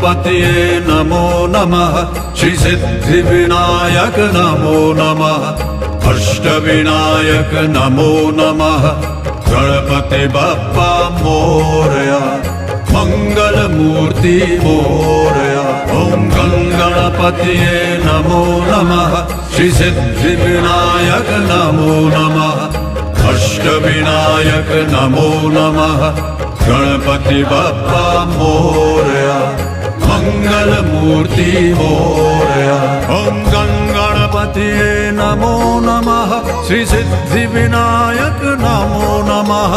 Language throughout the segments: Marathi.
गणपतये नमो नमः श्री सिद्धिविनायक नमो नमः अष्टविनायक नमो नमः गणपति बप्पा मोरया मंगलमूर्ति मोरया। ओम गणपतये नमो नमः श्री सिद्धिविनायक नमो नमः अष्टविनायक नमो नमः गणपति बप्पा मोरया मंगलमूर्ति मोरया। ओम गणपतये नमो नमः श्री सिद्धिविनायक नमो नमः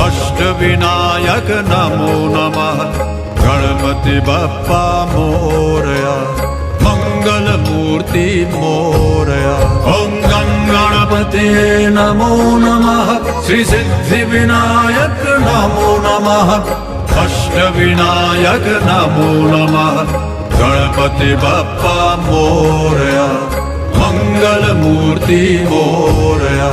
अष्टविनायक नमो नमः गणपति बप्पा मोरया मंगलमूर्ति मोरया। ओम गणपतये नमो नमः श्री सिद्धिविनायक नमो नमः अष्टविनायक नमो नमः गणपति बप्पा मोरया मंगलमूर्ति मोरया।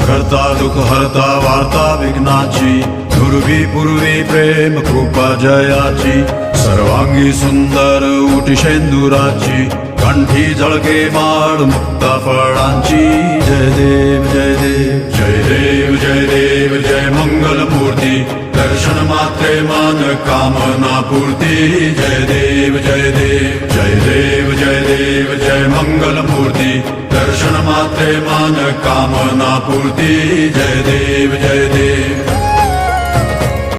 करता दुख हरता वार्ता विघ्नाची दुर्वी पूर्वी प्रेम कृपा जयाची सर्वांगी सुंदर उटी शेंदुराची कंठी झळके माळ मुक्ता फळांची जय देव जय देव जय देव जय देव जय मंगलमूर्ती दर्शन मात्रे मान कामना पूर्ती जय देव जय देव जय देव जय देव जय मंगलमूर्ती दर्शन मात्रे मान कामना पूर्ती जय देव जय देव।